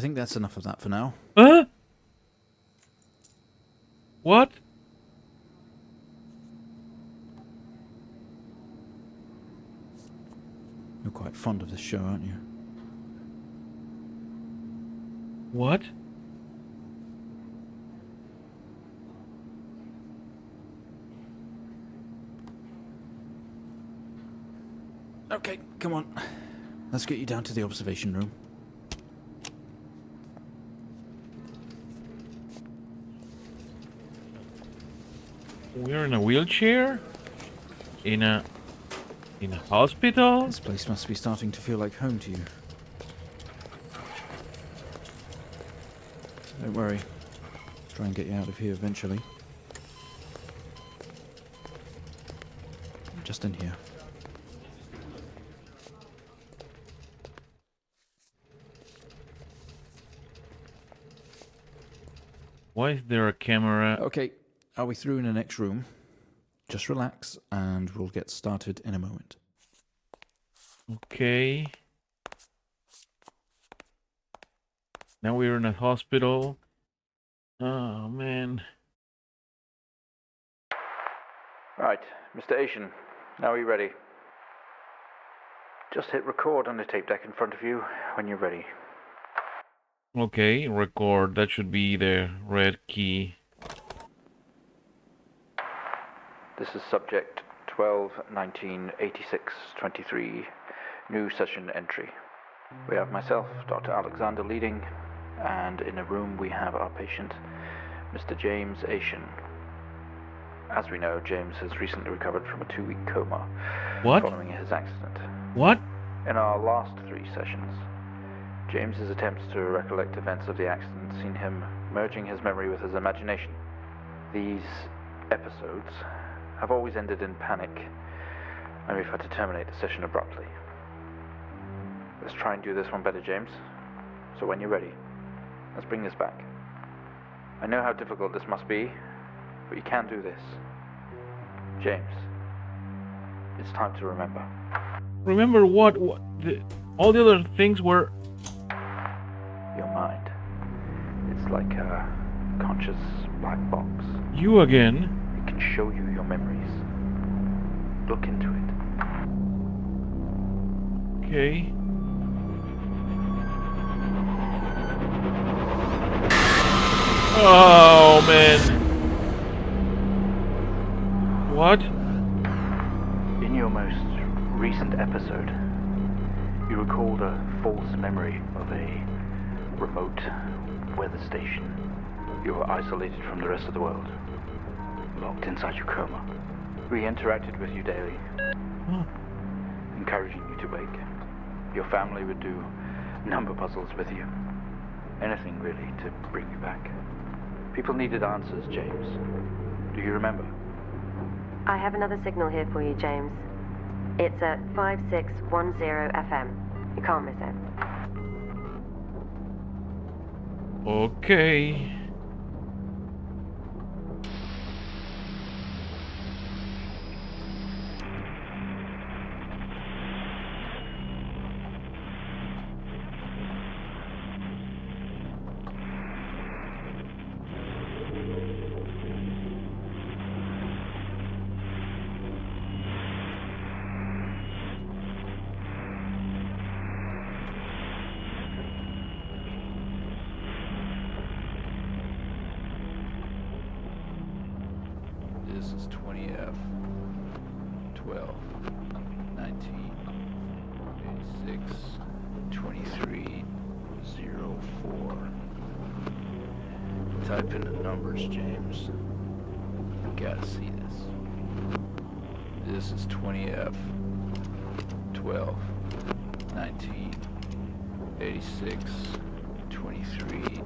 think that's enough of that for now. Huh? What? You're quite fond of this show, aren't you? What? Okay, come on. Let's get you down to the observation room. We're in a wheelchair? In a hospital? This place must be starting to feel like home to you. Don't worry. Try and get you out of here eventually. Just in here. Why is there a camera? Okay, are we through in the next room? Just relax and we'll get started in a moment. Okay. Now we're in a hospital. Oh, man. Right, Mr. Asian, now are you ready? Just hit record on the tape deck in front of you when you're ready. Okay, record. That should be the red key. This is subject 12-19-86-23, new session entry. We have myself, Dr. Alexander, leading, and in a room we have our patient, Mr. James Asian. As we know, James has recently recovered from a 2-week coma following his accident. What? In our last 3 sessions, James's attempts to recollect events of the accident seen him merging his memory with his imagination. These episodes have always ended in panic, and we've had to terminate the session abruptly. Let's try and do this one better, James. So when you're ready, let's bring this back. I know how difficult this must be, but you can do this. James, it's time to remember. Remember what? All the other things were... Your mind. It's like a conscious black box. You again? It can show you your memories. Look into it. Okay. Oh, man. What? In your most recent episode, you recalled a false memory of a remote weather station. You were isolated from the rest of the world, locked inside your coma. We interacted with you daily, encouraging you to wake. Your family would do number puzzles with you. Anything really to bring you back. People needed answers, James. Do you remember? I have another signal here for you, James. It's at 5610 FM. You can't miss it. Okay. This is 20F 12 19 86 23 04. Type in the numbers, James. You gotta see this. This is 20F 12 19 86 23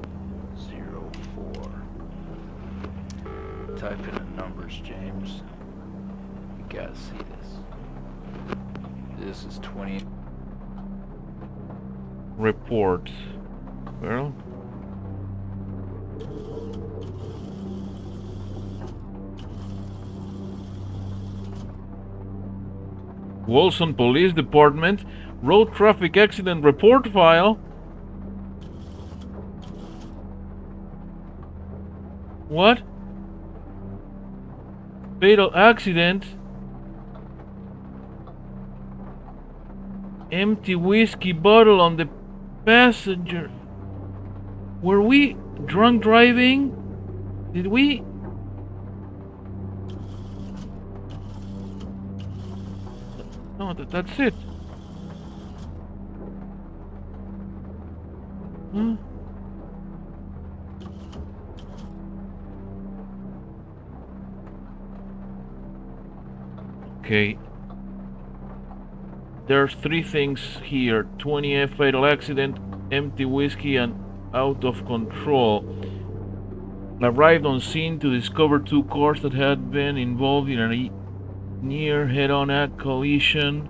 04. Type in the numbers, James. You gotta see this. This is 20. Report. Well. Wilson Police Department Road Traffic Accident Report File. What? Fatal accident? Empty whiskey bottle on the passenger. Were we drunk driving? Did we? No, that's it. Huh? Okay. There's three things here. 20F fatal accident, empty whiskey, and out of control. Arrived on scene to discover two cars that had been involved in a near head-on collision.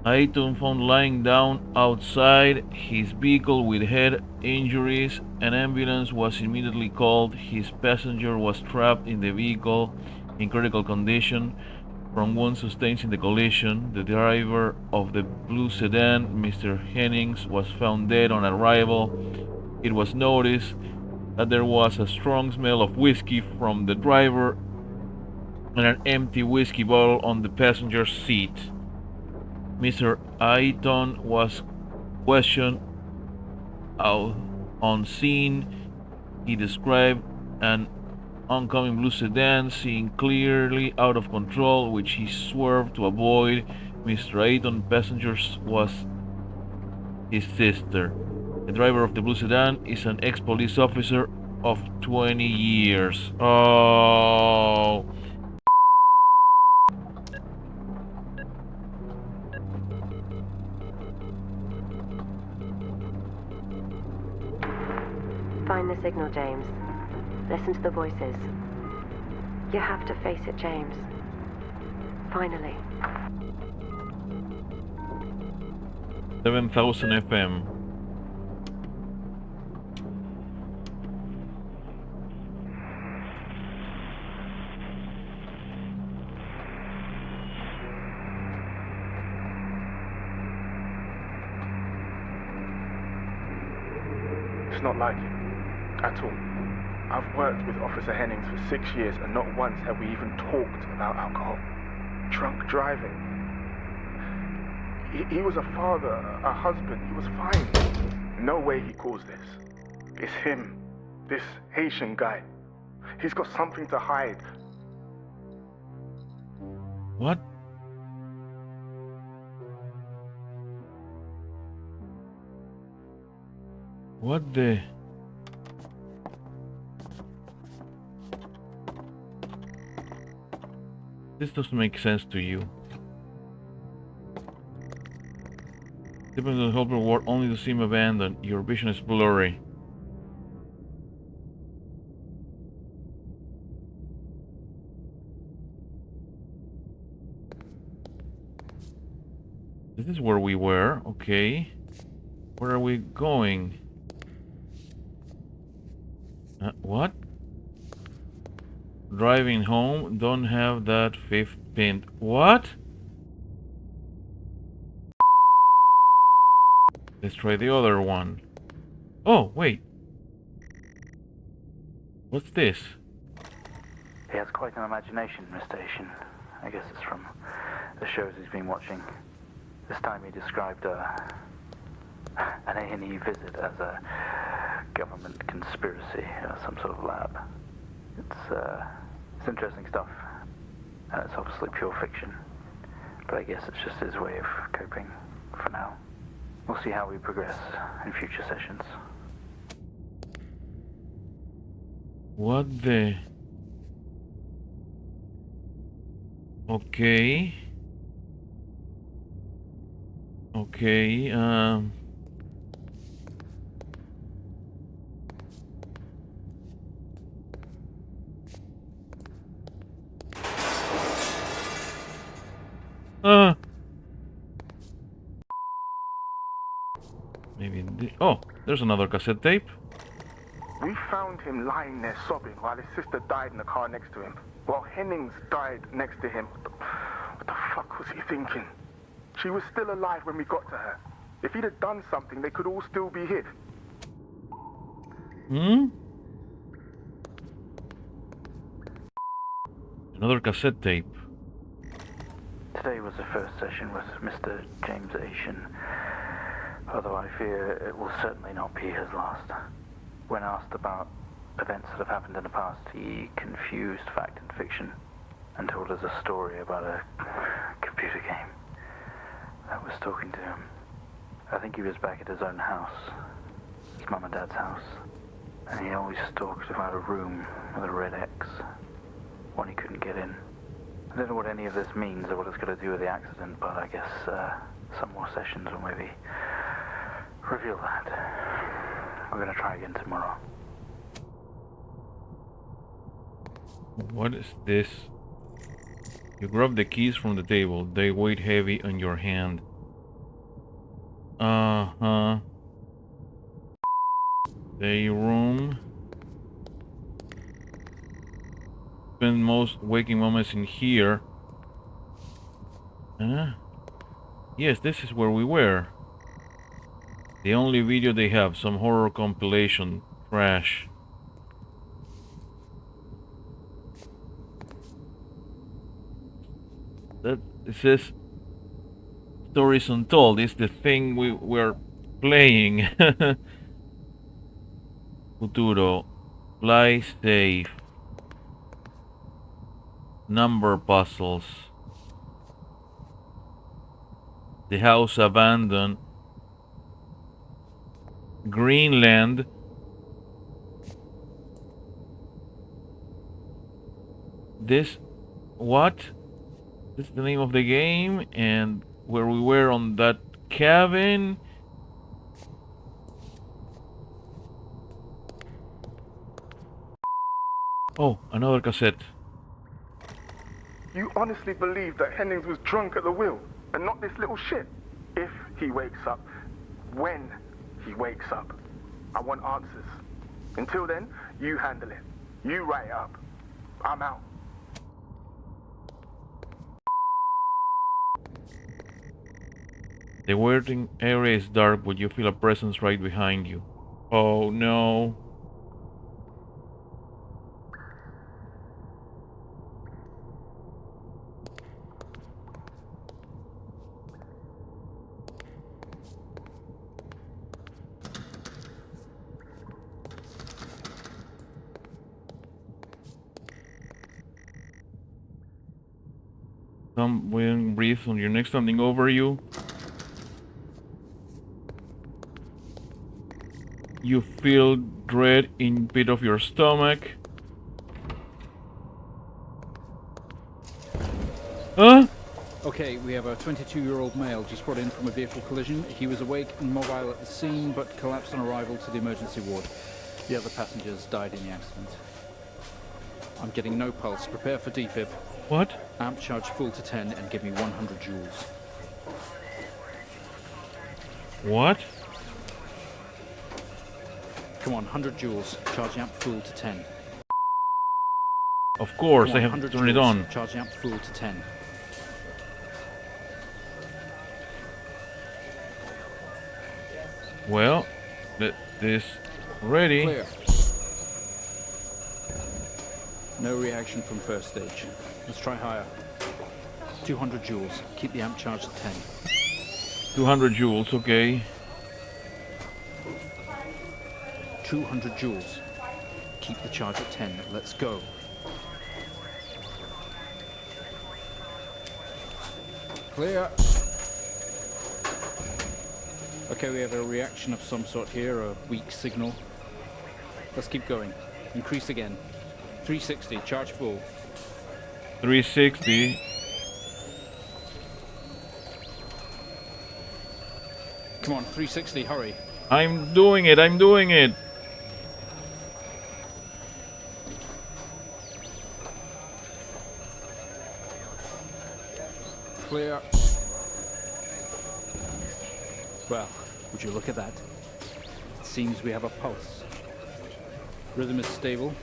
Aiton found lying down outside his vehicle with head injuries. An ambulance was immediately called. His passenger was trapped in the vehicle in critical condition from wounds sustained in the collision. The driver of the blue sedan, Mr. Hennings, was found dead on arrival. It was noticed that there was a strong smell of whiskey from the driver and an empty whiskey bottle on the passenger seat. Mr. Aiton was questioned out on scene. He described an oncoming blue sedan, seeing clearly out of control, which he swerved to avoid. Mr. Aiton passengers was his sister. The driver of the blue sedan is an ex-police officer of 20 years. Oh. Find the signal, James. Listen to the voices. You have to face it, James. Finally. 7,000 FM. It's not like him. At all. I've worked with Officer Hennings for 6 years and not once have we even talked about alcohol. Drunk driving. He was a father, a husband. He was fine. No way he caused this. It's him. This Haitian guy. He's got something to hide. What? What the? This doesn't make sense to you. Depends on the helper word only to seem abandoned. Your vision is blurry. This is where we were, okay. Where are we going? What? Driving home, don't have that fifth pin. What? Let's try the other one. Oh, wait. What's this? He has quite an imagination, Mr. Haitian. I guess it's from the shows he's been watching. This time he described an A&E visit as a government conspiracy or some sort of lab. It's interesting stuff, and it's obviously pure fiction, but I guess it's just his way of coping for now. We'll see how we progress in future sessions. What the? Okay. Okay, maybe oh, there's another cassette tape. We found him lying there sobbing while his sister died in the car next to him. While Hennings died next to him. What the fuck was he thinking? She was still alive when we got to her. If he'd have done something, they could all still be here. Another cassette tape. Today was the first session with Mr. James Asian, although I fear it will certainly not be his last. When asked about events that have happened in the past, he confused fact and fiction and told us a story about a computer game that was talking to him. I think he was back at his own house, his mum and dad's house, and he always talked about a room with a red X, one he couldn't get in. I don't know what any of this means or what it's got to do with the accident, but I guess some more sessions will maybe reveal that. We're going to try again tomorrow. What is this? You grab the keys from the table. They weigh heavy on your hand. Uh-huh. Day room. Spend most waking moments in here. Huh? Yes, this is where we were. The only video they have, some horror compilation. Trash. It says Stories Untold is the thing we were playing. Futuro. Fly safe. Number puzzles. The house abandoned. Greenland. This. What? This is the name of the game, and where we were on that cabin. Oh, another cassette. You honestly believe that Hennings was drunk at the wheel and not this little shit? If he wakes up, when he wakes up, I want answers. Until then, you handle it. You write it up. I'm out. The waiting area is dark, but you feel a presence right behind you. Oh no. Some wind breathes on your neck, standing over you. You feel dread in pit of your stomach. Huh? Okay, we have a 22-year-old male just brought in from a vehicle collision. He was awake and mobile at the scene, but collapsed on arrival to the emergency ward. The other passengers died in the accident. I'm getting no pulse. Prepare for defib. What? Amp charge full to 10 and give me 100 joules. What? Come on, 100 joules. Charge amp full to 10. Of course, Come on, I have to 100 turn it joules. on. Charge amp full to 10. Well, let this ready. Clear. No reaction from first stage. Let's try higher. 200 joules. Keep the amp charged at 10. 200 joules, okay. 200 joules. Keep the charge at 10. Let's go. Clear. Okay, we have a reaction of some sort here, a weak signal. Let's keep going. Increase again. 360, charge full. 360. Come on, 360, hurry. I'm doing it, I'm doing it. Clear. Well, would you look at that? It seems we have a pulse. Rhythm is stable.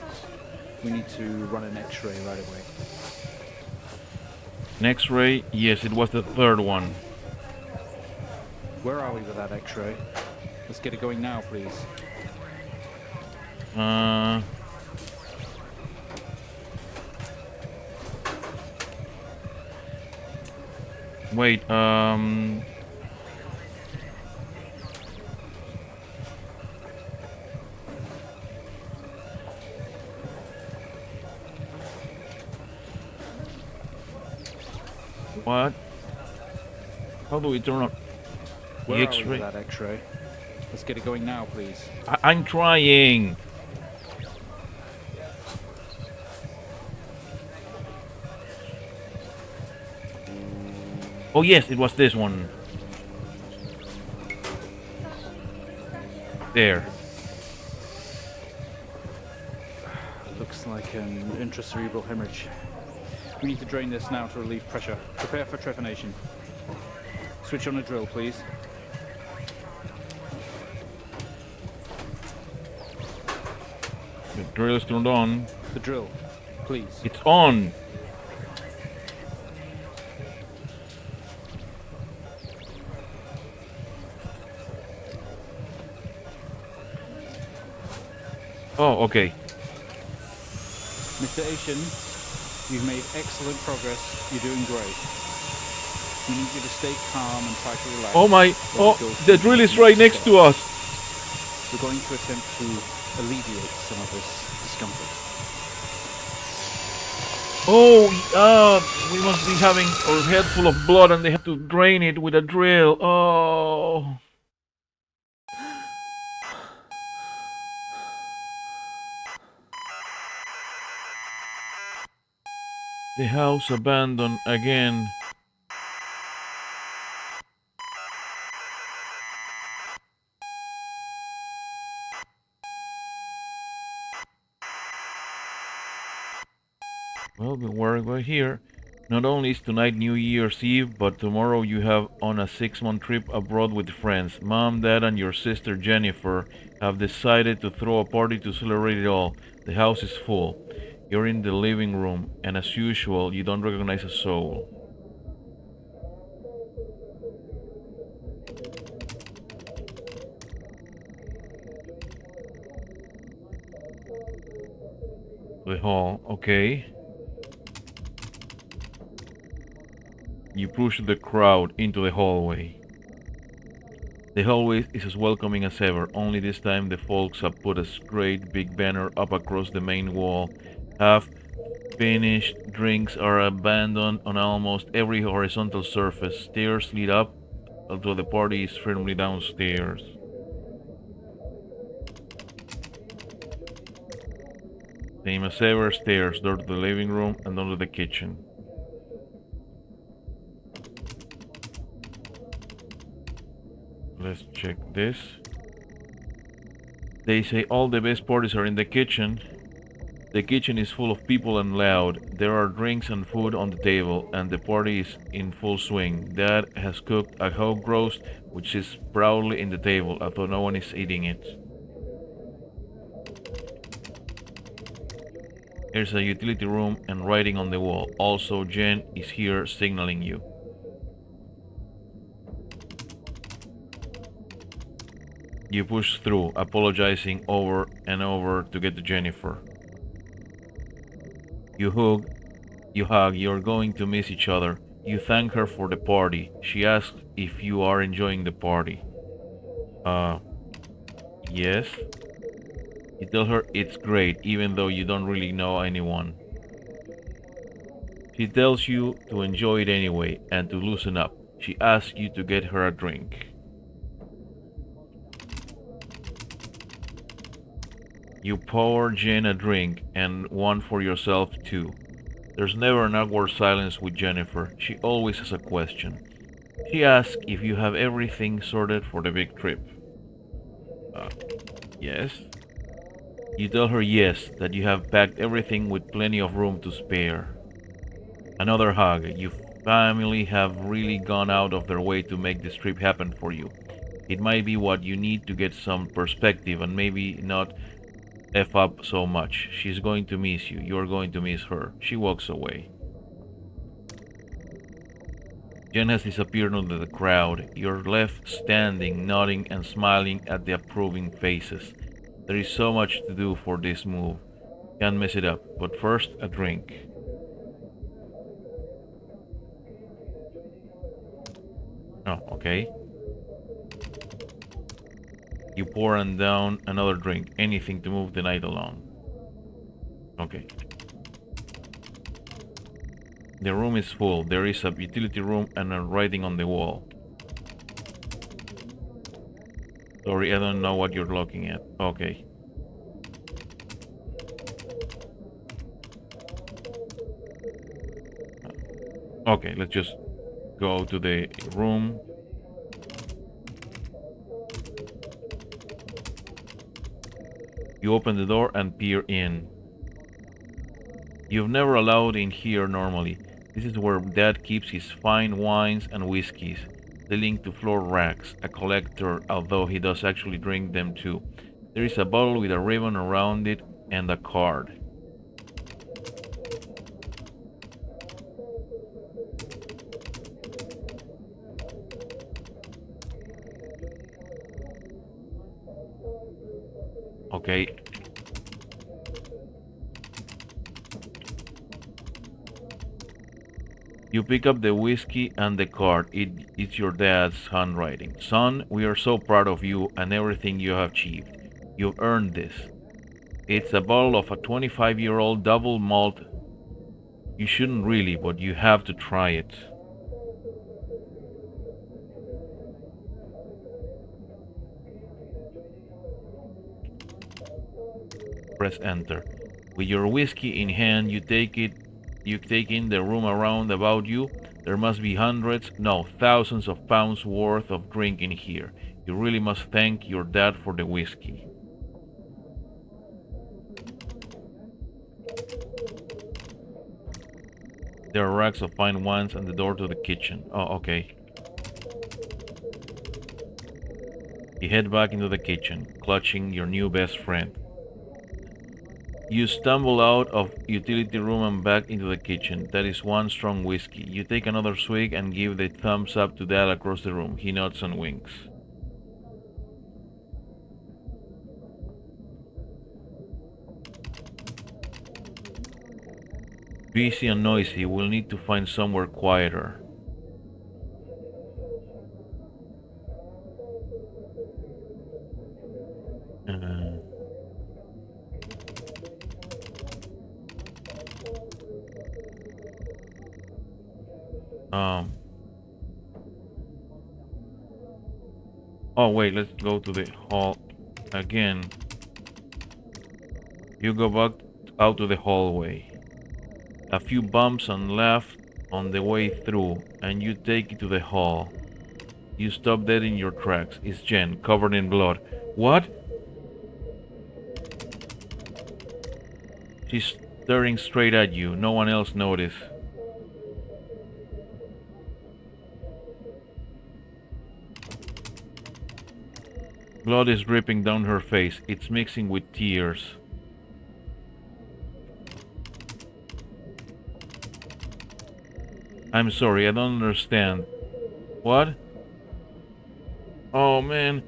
We need to run an X-ray right away. An X-ray? Yes, it was the third one. Where are we with that X-ray? Let's get it going now, please. Wait, what? How do we turn on the Where are we X-ray? with that X-ray? Let's get it going now, please. I'm trying. Oh yes, it was this one. There. Looks like an intracerebral hemorrhage. We need to drain this now to relieve pressure. Prepare for trepanation. Switch on a drill, please. The drill is turned on. The drill, please. It's on. Oh, okay. Mr. Asian, you've made excellent progress. You're doing great. We need you to stay calm and try to relax. Oh my! Oh, the drill is right next to us. We're going to attempt to alleviate some of this discomfort. Oh, we must be having our head full of blood and they have to drain it with a drill. Oh. The house abandoned again. Well, we're here. Not only is tonight New Year's Eve, but tomorrow you have on a 6-month trip abroad with friends. Mom, Dad, and your sister Jennifer have decided to throw a party to celebrate it all. The house is full. You're in the living room, and as usual, you don't recognize a soul. The hall, okay. You push the crowd into the hallway. The hallway is as welcoming as ever, only this time the folks have put a great big banner up across the main wall. Half finished drinks are abandoned on almost every horizontal surface. Stairs lead up, although the party is firmly downstairs. Same as ever, stairs, door to the living room and door to the kitchen. Let's check this. They say all the best parties are in the kitchen. The kitchen is full of people and loud. There are drinks and food on the table, and the party is in full swing. Dad has cooked a hog roast, which is proudly in the table, although no one is eating it. There's a utility room and writing on the wall. Also, Jen is here signaling you. You push through, apologizing over and over to get to Jennifer. You hug, you're going to miss each other. You thank her for the party. She asks if you are enjoying the party. Yes. You tell her it's great, even though you don't really know anyone. She tells you to enjoy it anyway, and to loosen up. She asks you to get her a drink. You pour Jen a drink, and one for yourself too. There's never an awkward silence with Jennifer. She always has a question. She asks if you have everything sorted for the big trip. Yes. You tell her yes, that you have packed everything with plenty of room to spare. Another hug. Your family have really gone out of their way to make this trip happen for you. It might be what you need to get some perspective and maybe not F up so much. She's going to miss you. You're going to miss her. She walks away. Jen has disappeared under the crowd. You're left standing, nodding and smiling at the approving faces. There is so much to do for this move. Can't mess it up. But first, a drink. Oh, okay. You pour and down another drink. Anything to move the night along. Okay. The room is full. There is a utility room and a writing on the wall. Sorry, I don't know what you're looking at. Okay. Okay, let's just go to the room. You open the door and peer in. You've never allowed in here normally. This is where Dad keeps his fine wines and whiskies. They link to floor racks, a collector, although he does actually drink them too. There is a bottle with a ribbon around it and a card. Okay. You pick up the whiskey and the card. It's your dad's handwriting. Son, we are so proud of you and everything you have achieved. You've earned this. It's a bottle of a 25-year-old double malt. You shouldn't really, but you have to try it. Press enter. With your whiskey in hand, you take in the room around about you. There must be hundreds, no, thousands of pounds worth of drink in here. You really must thank your dad for the whiskey. There are racks of fine wines and the door to the kitchen. Oh, okay. You head back into the kitchen, clutching your new best friend. You stumble out of utility room and back into the kitchen. That is one strong whiskey. You take another swig and give the thumbs up to Dad across the room. He nods and winks. Busy and noisy. We'll need to find somewhere quieter. Oh wait, let's go to the hall again. You go back out to the hallway. A few bumps and laughs on the way through, and you take it to the hall. You stop dead in your tracks. It's Jen, covered in blood. What? She's staring straight at you. No one else noticed. Blood is dripping down her face. It's mixing with tears. I'm sorry, I don't understand. What? Oh man.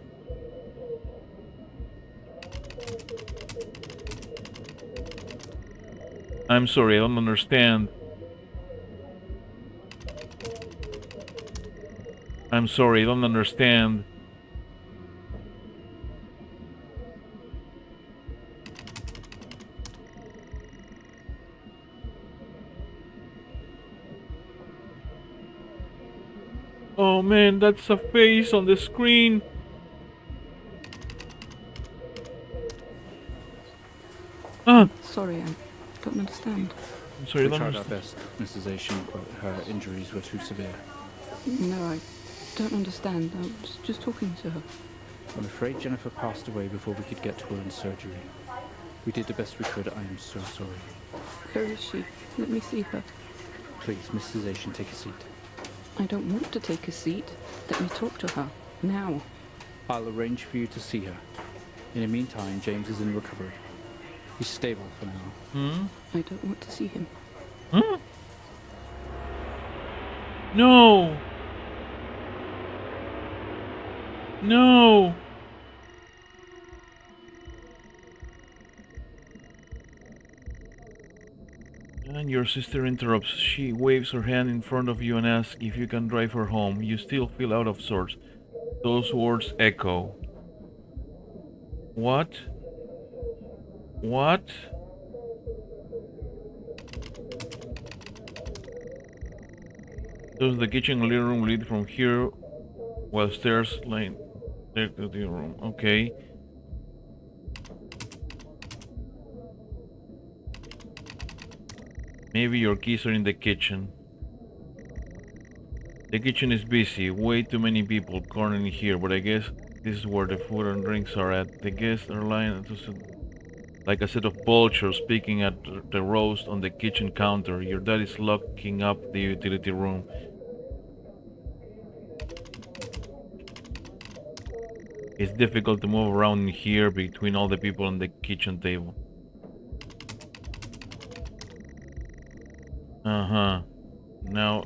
I'm sorry, I don't understand. I'm sorry, I don't understand. Oh man, that's a face on the screen. Sorry, I don't understand. I'm sorry, I We don't tried our understand. best, Mrs. Asian, but her injuries were too severe. No, I don't understand. I was just talking to her. I'm afraid Jennifer passed away before we could get to her in surgery. We did the best we could. I am so sorry. Where is she? Let me see her. Please, Mrs. Asian, take a seat. I don't want to take a seat. Let me talk to her. Now. I'll arrange for you to see her. In the meantime, James is in recovery. He's stable for now. I don't want to see him. No! No! And your sister interrupts. She waves her hand in front of you and asks if you can drive her home. You still feel out of sorts. Those words echo. What? What? Does the kitchen and living room lead from here while stairs lead to the room? Okay. Maybe your keys are in the kitchen. The kitchen is busy. Way too many people cornering here, but I guess this is where the food and drinks are at. The guests are lying like a set of vultures picking at the roast on the kitchen counter. Your dad is locking up the utility room. It's difficult to move around in here between all the people on the kitchen table. Now,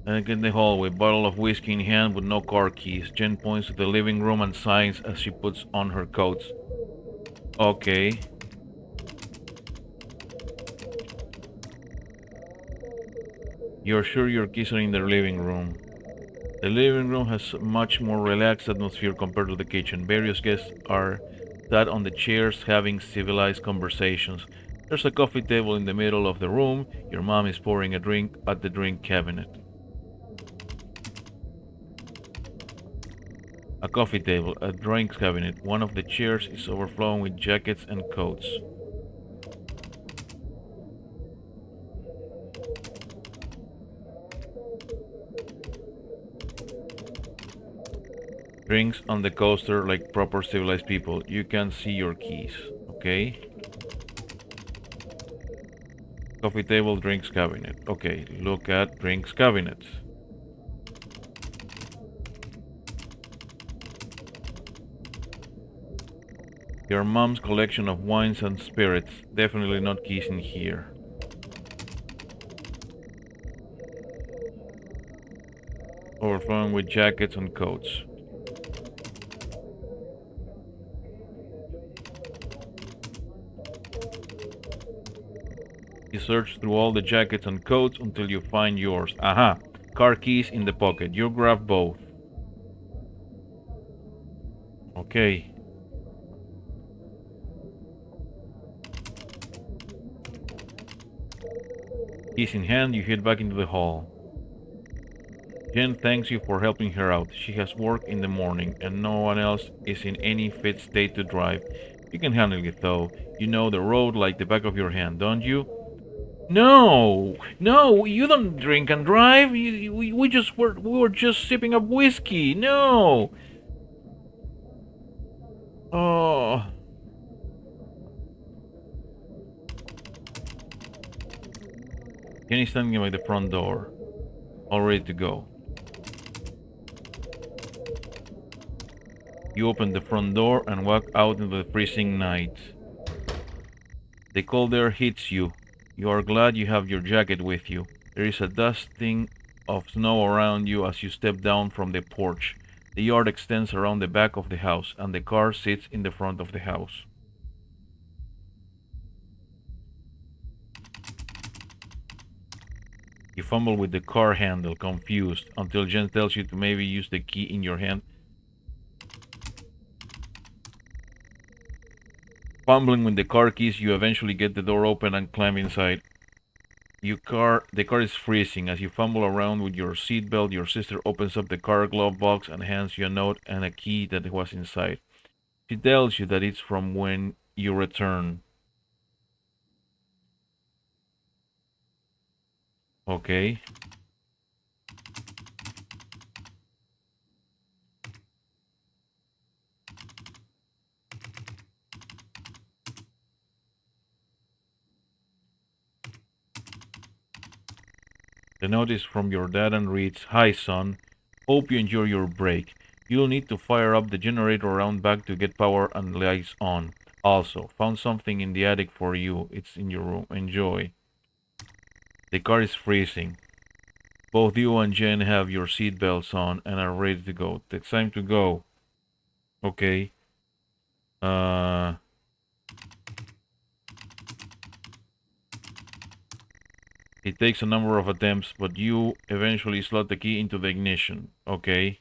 in the hallway, bottle of whiskey in hand with no car keys. Jen points to the living room and sighs as she puts on her coats. Okay. You're sure your keys are in the living room. The living room has a much more relaxed atmosphere compared to the kitchen. Various guests are sat on the chairs having civilized conversations. There's a coffee table in the middle of the room. Your mom is pouring a drink at the drink cabinet. A coffee table, a drinks cabinet. One of the chairs is overflowing with jackets and coats. Drinks on the coaster like proper civilized people. You can see your keys. Okay. Coffee table, drinks cabinet. Okay, look at drinks cabinet. Your mom's collection of wines and spirits. Definitely not keys in here. Overflowing with jackets and coats. You search through all the jackets and coats until you find yours. Aha! Car keys in the pocket. You grab both. Okay. Keys in hand, you head back into the hall. Jen thanks you for helping her out. She has work in the morning, and no one else is in any fit state to drive. You can handle it, though. You know the road like the back of your hand, don't you? No, no, you don't drink and drive. We were just sipping up whiskey. No. Oh. Jenny's standing by the front door, all ready to go. You open the front door and walk out into the freezing night. The cold air hits you. You are glad you have your jacket with you. There is a dusting of snow around you as you step down from the porch. The yard extends around the back of the house, and the car sits in the front of the house. You fumble with the car handle, confused, until Jen tells you to maybe use the key in your hand. Fumbling with the car keys, you eventually get the door open and climb inside. The car is freezing. As you fumble around with your seatbelt, your sister opens up the car glove box and hands you a note and a key that was inside. She tells you that it's from when you return. Okay. The note is from your dad and reads, "Hi son, hope you enjoy your break. You'll need to fire up the generator around back to get power and lights on. Also, found something in the attic for you. It's in your room. Enjoy." The car is freezing. Both you and Jen have your seatbelts on and are ready to go. It's time to go. Okay. It takes a number of attempts, but you eventually slot the key into the ignition. Okay.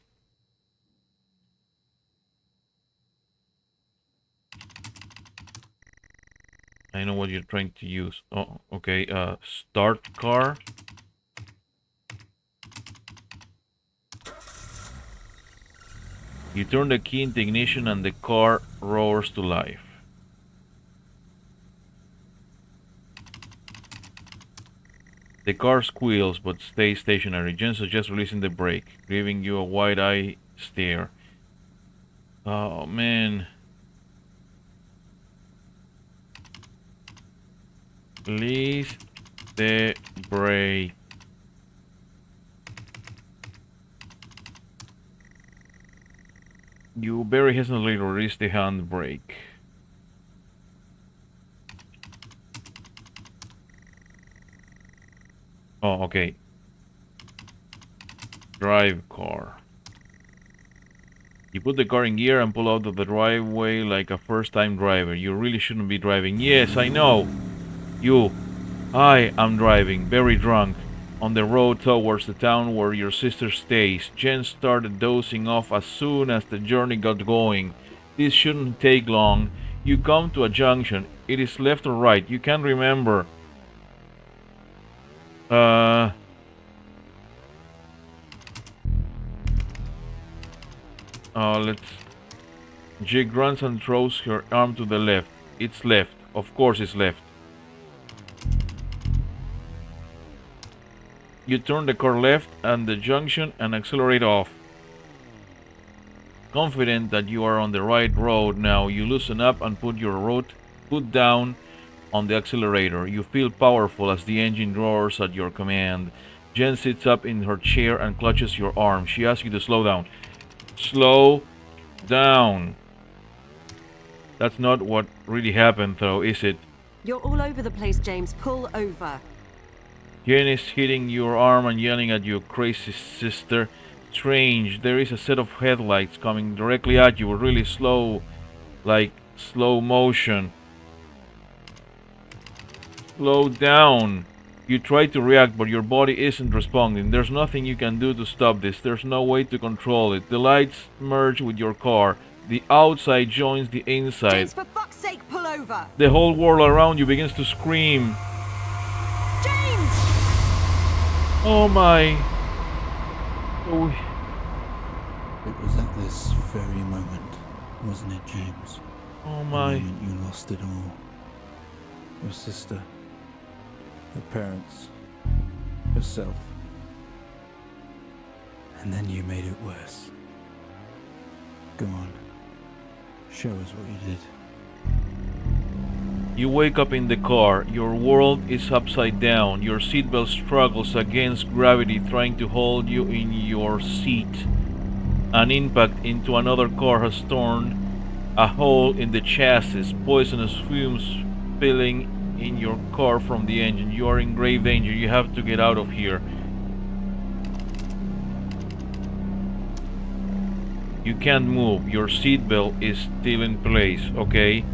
I know what you're trying to use. Oh, okay. Start car. You turn the key into ignition and the car roars to life. The car squeals but stays stationary. Jen suggests releasing the brake, giving you a wide-eye stare. Oh, man. Release the brake. You very hesitantly release the handbrake. Oh, okay. Drive car. You put the car in gear and pull out of the driveway like a first-time driver. You really shouldn't be driving. Yes, I know. I am driving, very drunk, on the road towards the town where your sister stays. Jen started dozing off as soon as the journey got going. This shouldn't take long. You come to a junction. It is left or right. You can't remember. Let's... Jig runs and throws her arm to the left. It's left. Of course it's left. You turn the car left at the junction and accelerate off. Confident that you are on the right road now, you loosen up and put your foot down on the accelerator. You feel powerful as the engine roars at your command. Jen sits up in her chair and clutches your arm. She asks you to slow down. Slow down. That's not what really happened, though, is it? You're all over the place, James. Pull over. Jen is hitting your arm and yelling at your crazy sister. Strange, there is a set of headlights coming directly at you, really slow, like slow motion. Slow down. You try to react, but your body isn't responding. There's nothing you can do to stop this. There's no way to control it. The lights merge with your car. The outside joins the inside. James, for fuck's sake, pull over! The whole world around you begins to scream. James! Oh my... Oh. It was at this very moment, wasn't it, James? Oh my... The moment you lost it all. Your sister, her parents, yourself. And then you made it worse. Go on. Show us what you did. You wake up in the car. Your world is upside down. Your seatbelt struggles against gravity, trying to hold you in your seat. An impact into another car has torn a hole in the chassis. Poisonous fumes spilling in your car from the engine. You are in grave danger. You have to get out of here. You can't move. Your seatbelt is still in place, okay?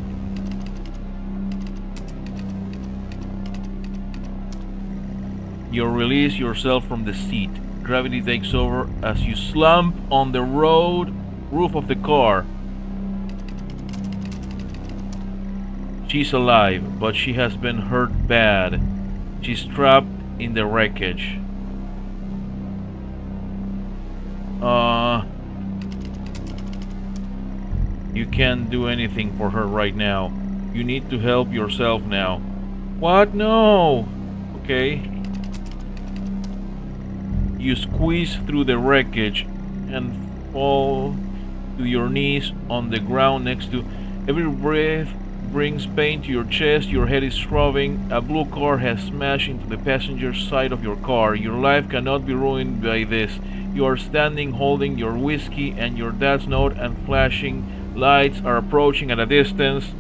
You release yourself from the seat. Gravity takes over as you slump on the roof of the car. She's alive, but she has been hurt bad. She's trapped in the wreckage. You can't do anything for her right now. You need to help yourself now. What? No! Okay. You squeeze through the wreckage and fall to your knees on the ground next to... Every breath brings pain to your chest. Your head is throbbing. A blue car has smashed into the passenger side of your car. Your life cannot be ruined by this. You are standing holding your whiskey and your dad's note, and flashing lights are approaching at a distance.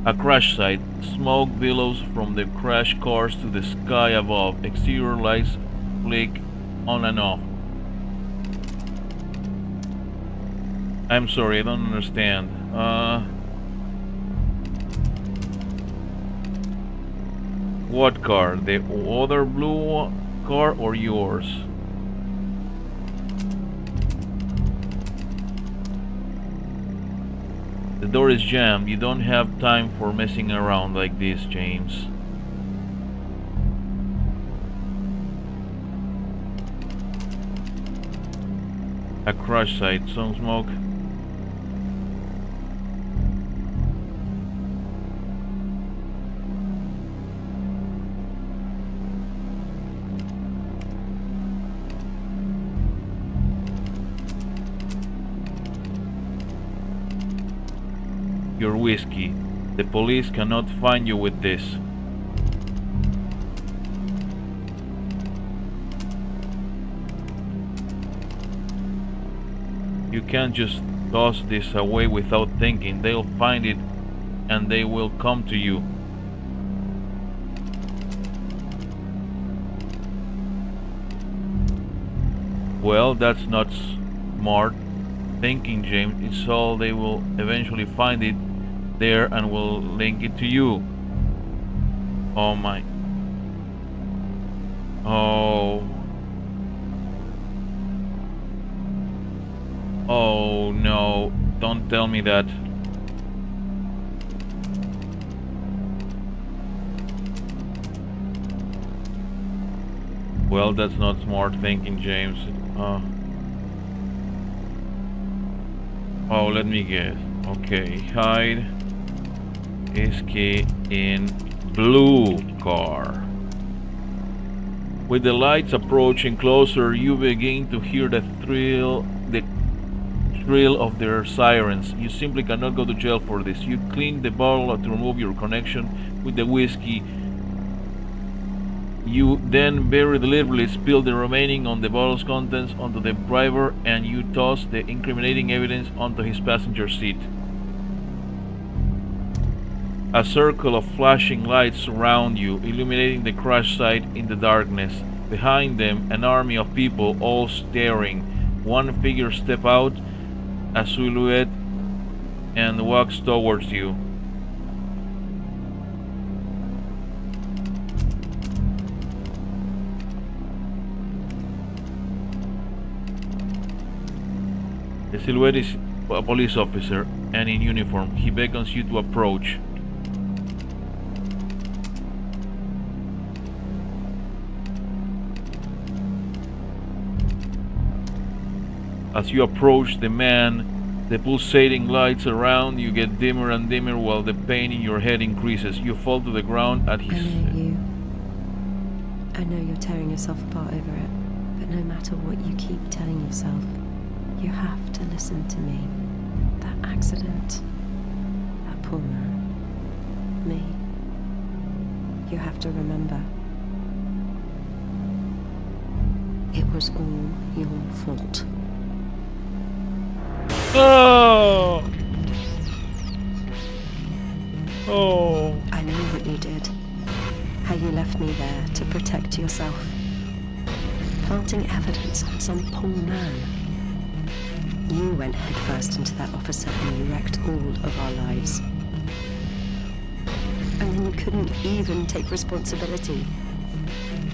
A crash site. Smoke billows from the crash cars to the sky above. Exterior lights flick on and off. I'm sorry, I don't understand. What car? The other blue car or yours? The door is jammed. You don't have time for messing around like this, James. A crash site. Some smoke. Your whiskey. The police cannot find you with this. You can't just toss this away without thinking. They'll find it and they will come to you. Well, that's not smart thinking, James. It's all they will eventually find it there and will link it to you. Oh my. Oh. Oh no, don't tell me that. Well, that's not smart thinking, James. Oh, let me guess. Okay, hide is key in blue car. With the lights approaching closer, you begin to hear the thrill of their sirens. You simply cannot go to jail for this. You clean the bottle to remove your connection with the whiskey. You then very deliberately spill the remaining on the bottle's contents onto the driver and you toss the incriminating evidence onto his passenger seat. A circle of flashing lights surround you, illuminating the crash site in the darkness. Behind them, an army of people all staring. One figure steps out, a silhouette, and walks towards you. The silhouette is a police officer and in uniform. He beckons you to approach. As you approach the man, the pulsating lights around you get dimmer and dimmer while the pain in your head increases. You fall to the ground at his... I know you. I know you're tearing yourself apart over it, but no matter what you keep telling yourself, you have to listen to me. That accident, that poor man, me. You have to remember. It was all your fault. Oh! Oh. I know what you did. How you left me there to protect yourself. Planting evidence on some poor man. You went headfirst into that officer and you wrecked all of our lives. And then you couldn't even take responsibility.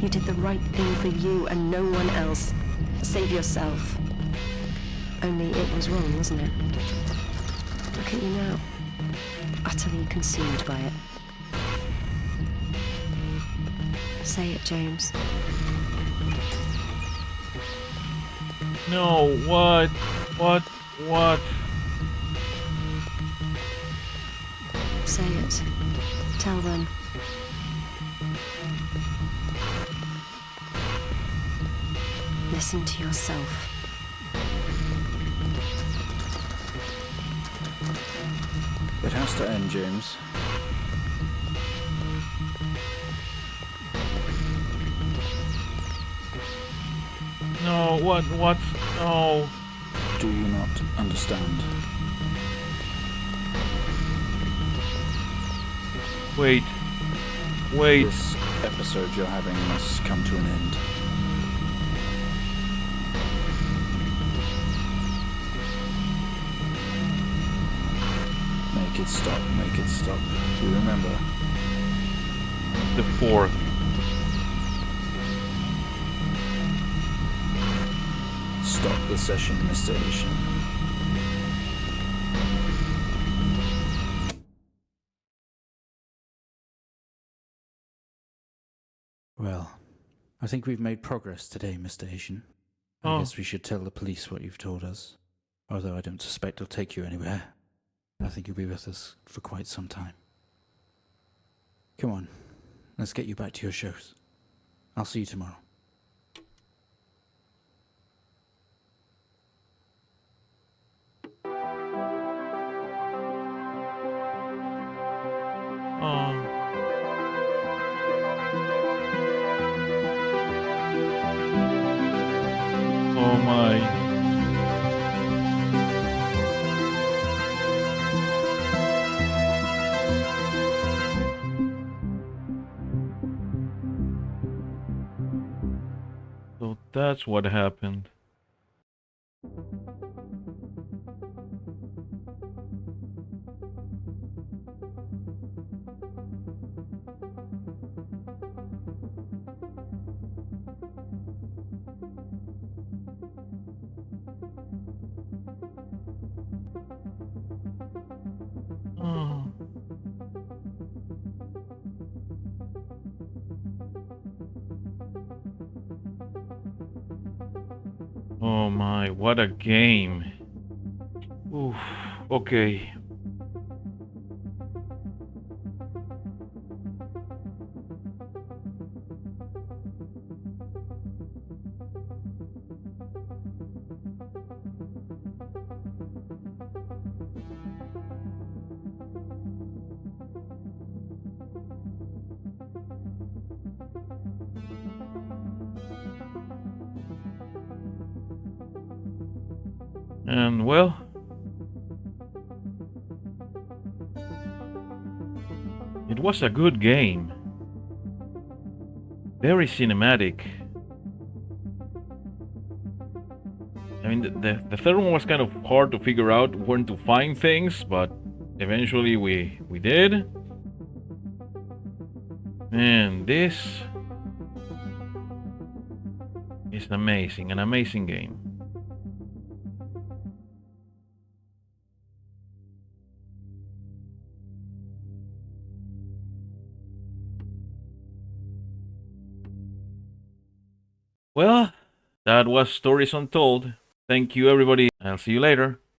You did the right thing for you and no one else. Save yourself. Only it was wrong, wasn't it? Look at you now. Utterly consumed by it. Say it, James. No, what? What? Say it. Tell them. Listen to yourself. It has to end, James. No, what? No. Do you not understand? Wait. This episode you're having must come to an end. Make it stop, make it stop. Do you remember? The 4th. Stop the session, Mr. Asian. Well, I think we've made progress today, Mr. Asian. I guess we should tell the police what you've told us. Although I don't suspect they'll take you anywhere. I think you'll be with us for quite some time. Come on, let's get you back to your shows. I'll see you tomorrow. Oh my. So that's what happened. Oh my, what a game. Oof, okay. And well, it was a good game. Very cinematic. I mean, the third one was kind of hard to figure out when to find things, but eventually we did. And this is amazing, an amazing game. Well, that was Stories Untold. Thank you, everybody. I'll see you later.